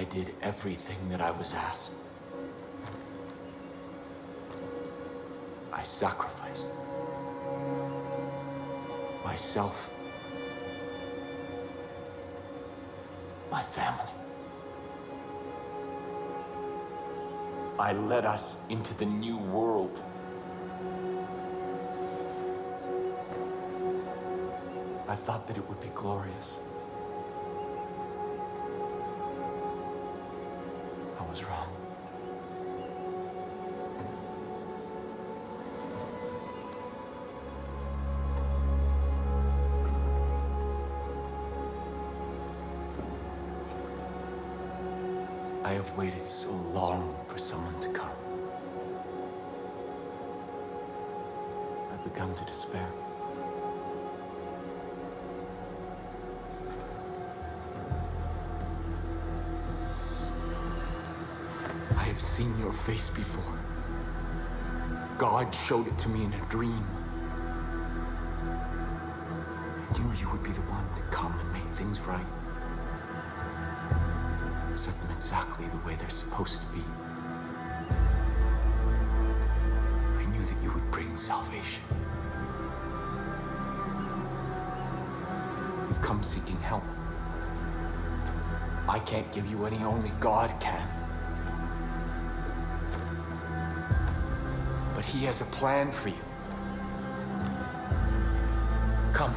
I did everything that I was asked. I sacrificed myself, my family. I led us into the new world. I thought that it would be glorious. I was wrong. I have waited so long for someone to come. I've begun to despair. I have seen your face before. God showed it to me in a dream. I knew you would be the one to come and make things right. Set them exactly the way they're supposed to be. I knew that you would bring salvation. You've come seeking help. I can't give you any, only God can. But He has a plan for you. Come.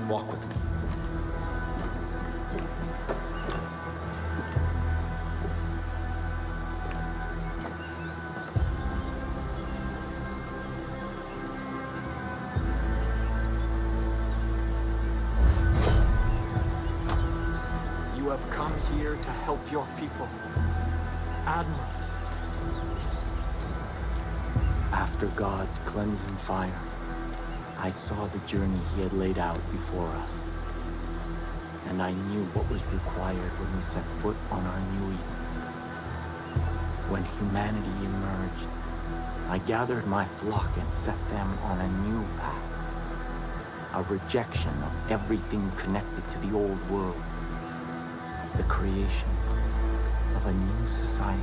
Walk with me. You have come here to help your people. Admiral. After God's cleansing fire, I saw the journey He had laid out before us. And I knew what was required when we set foot on our new Eden. When humanity emerged, I gathered my flock and set them on a new path. A rejection of everything connected to the old world. The creation of a new society,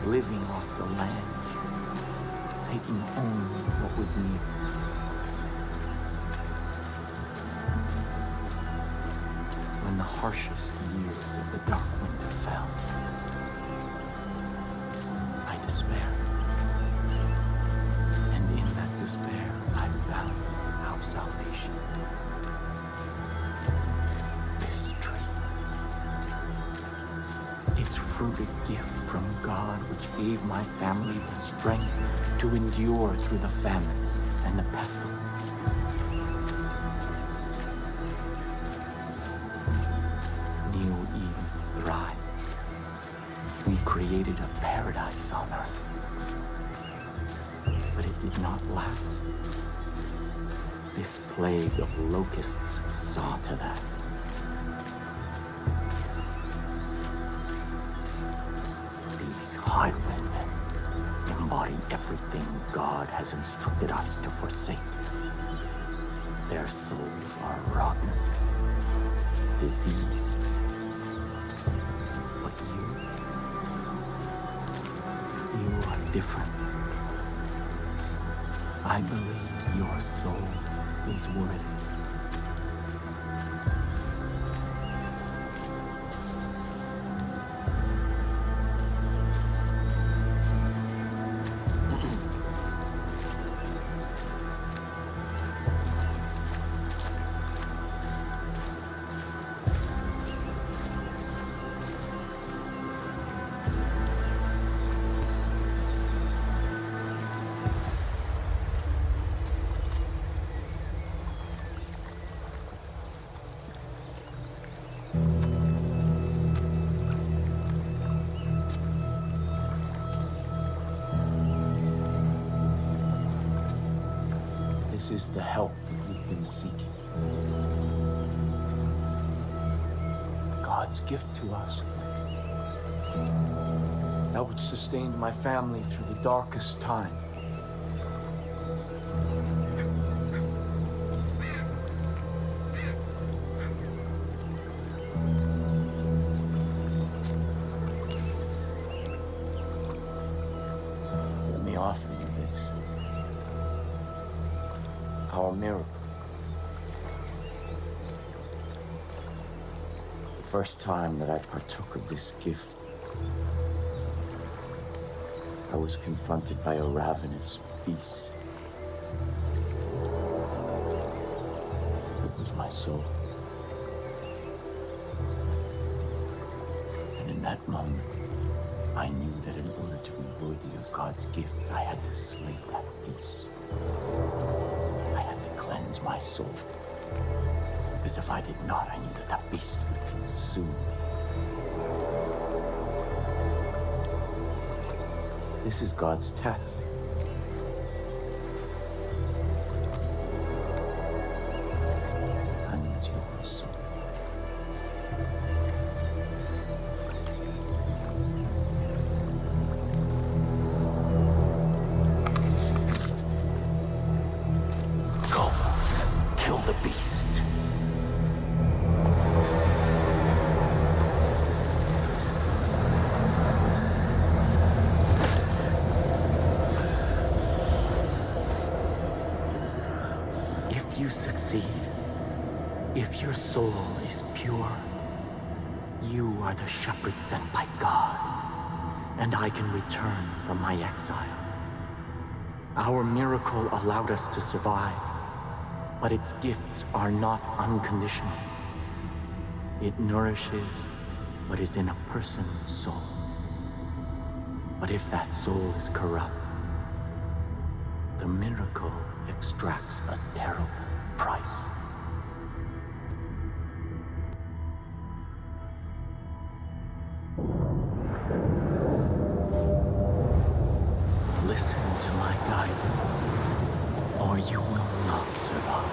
living off the land, taking only what was needed. When the harshest years of the dark winter fell, I despaired. And in that despair, I found our salvation. This tree. Its fruit a gift from God, which gave my family the strength to endure through the famine and the pestilence. New Eden thrived. We created a paradise on earth. But it did not last. This plague of locusts saw to that. These highwaymen embody everything God has instructed us to forsake. Their souls are rotten, diseased. But you are different. I believe your soul is worthy. This is the help that you've been seeking. God's gift to us. That which sustained my family through the darkest time. place. Our miracle. The first time that I partook of this gift, I was confronted by a ravenous beast. It was my soul. And in that moment, I knew that in order to be worthy of God's gift, I had to slay that beast. I had to cleanse my soul. Because if I did not, I knew that that beast would consume me. This is God's test. And your soul. Go, kill the beast. If you succeed, if your soul is pure, you are the shepherd sent by God, and I can return from my exile. Our miracle allowed us to survive, but its gifts are not unconditional. It nourishes what is in a person's soul. But if that soul is corrupt, the miracle extracts a terrible price. Listen to my guidance, or you will not survive.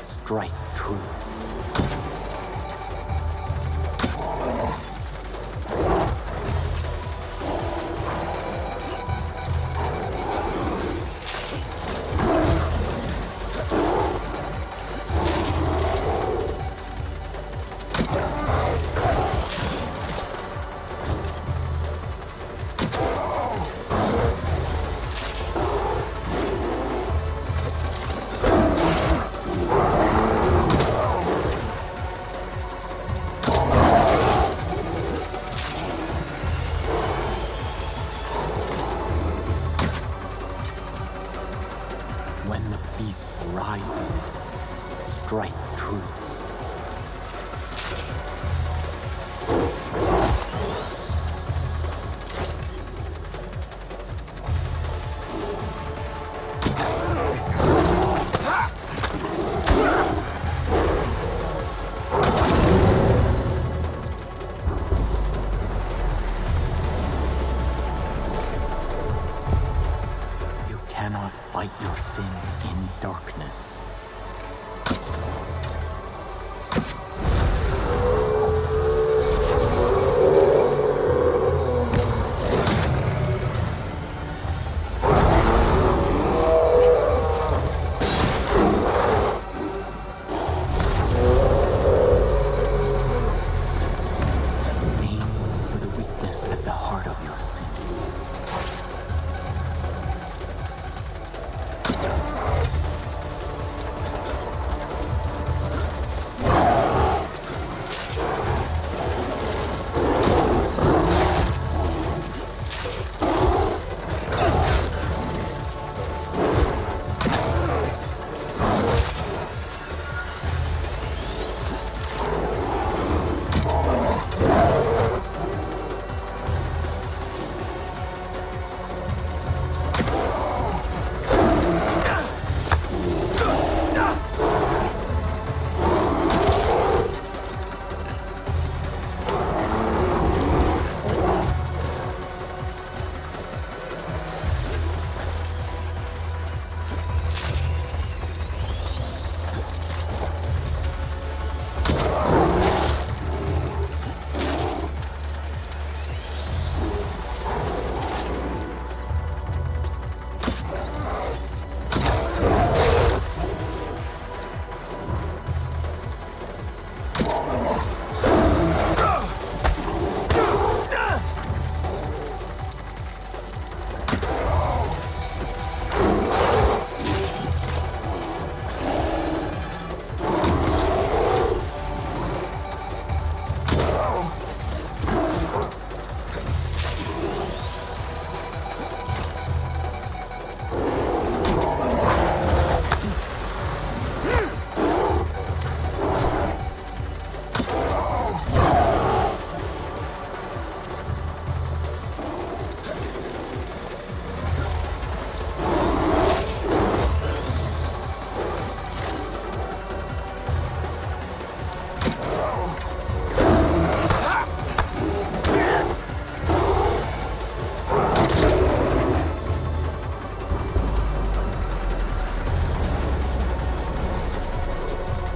Strike true. When the beast rises, strike true. You cannot fight your sin in darkness. Aim for the weakness at the heart of your sins.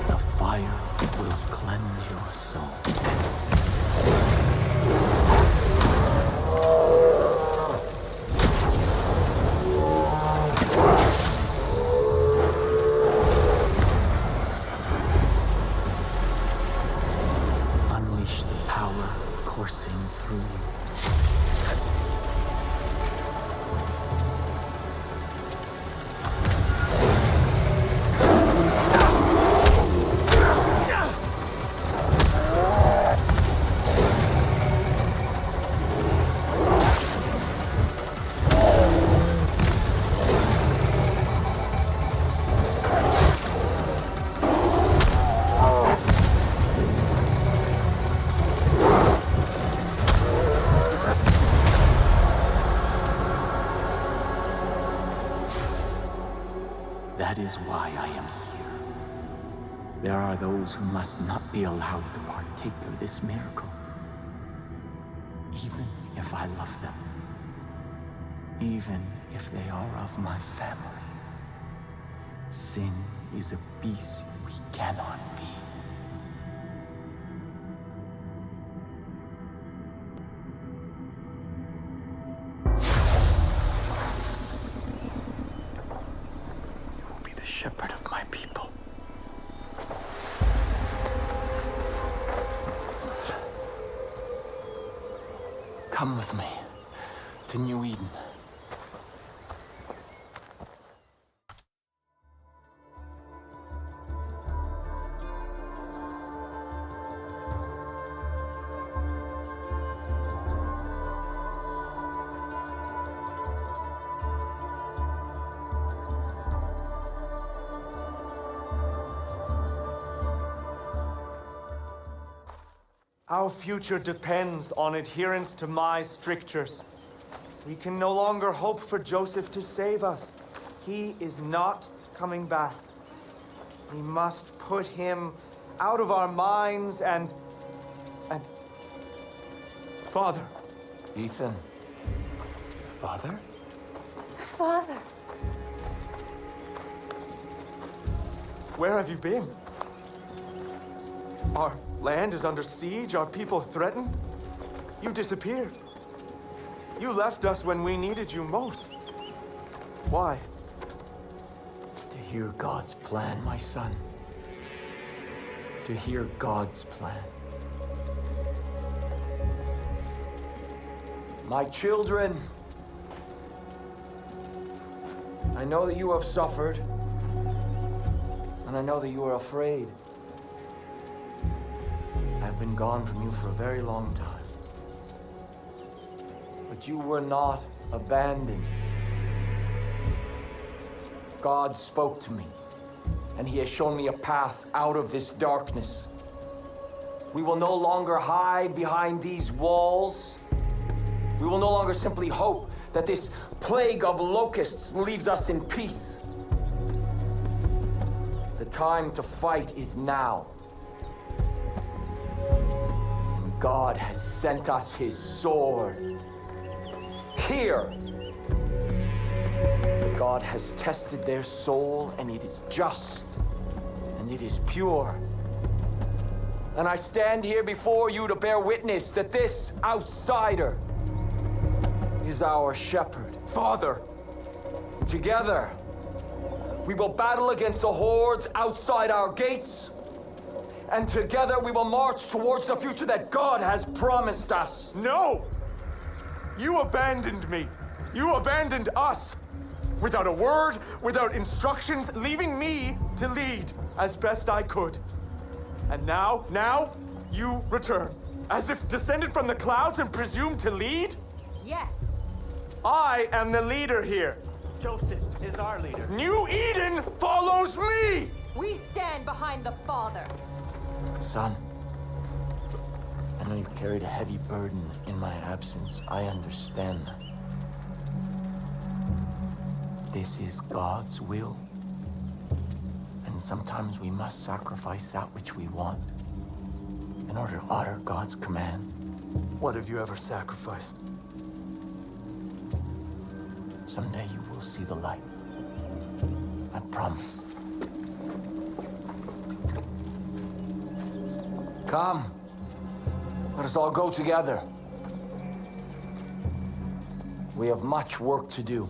The fire will cleanse your soul. Unleash the power coursing through you. That is why I am here. There are those who must not be allowed to partake of this miracle, even if I love them, even if they are of my family. Sin is a beast we cannot be. Shepherd of my people. Come with me to New Eden. Our future depends on adherence to my strictures. We can no longer hope for Joseph to save us. He is not coming back. We must put him out of our minds and... Father. Ethan. Father? Father. Where have you been? Our land is under siege, our people threatened. You disappeared. You left us when we needed you most. Why? To hear God's plan, my son. To hear God's plan. My children, I know that you have suffered, and I know that you are afraid. I've been gone from you for a very long time. But you were not abandoned. God spoke to me, and He has shown me a path out of this darkness. We will no longer hide behind these walls. We will no longer simply hope that this plague of locusts leaves us in peace. The time to fight is now. And God has sent us His sword. Here, God has tested their soul, and it is just, and it is pure. And I stand here before you to bear witness that this outsider is our shepherd. Father! Together, we will battle against the hordes outside our gates, and together we will march towards the future that God has promised us. No! You abandoned me. You abandoned us. Without a word, without instructions, leaving me to lead as best I could. And now, you return. As if descended from the clouds and presumed to lead? Yes. I am the leader here. Joseph is our leader. New Eden follows me! We stand behind the Father. Son, I know you've carried a heavy burden in my absence. I understand that. This is God's will. And sometimes we must sacrifice that which we want in order to honor God's command. What have you ever sacrificed? Someday you will see the light. I promise. Come. Let us all go together. We have much work to do.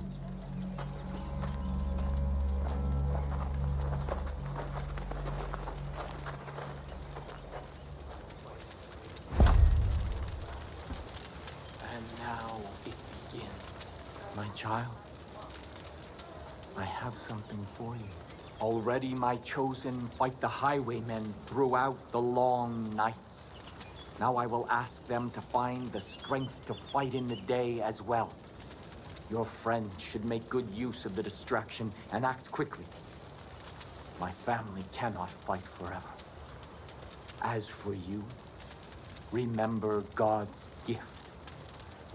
And now it begins. My child, I have something for you. Already my chosen fight the highwaymen throughout the long nights. Now I will ask them to find the strength to fight in the day as well. Your friend should make good use of the distraction and act quickly. My family cannot fight forever. As for you, remember God's gift.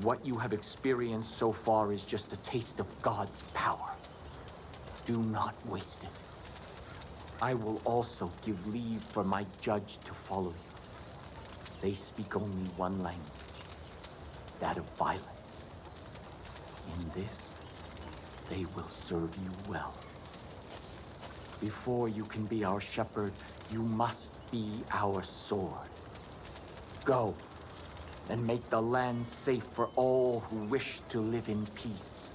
What you have experienced so far is just a taste of God's power. Do not waste it. I will also give leave for my judge to follow you. They speak only one language, that of violence. In this, they will serve you well. Before you can be our shepherd, you must be our sword. Go, and make the land safe for all who wish to live in peace.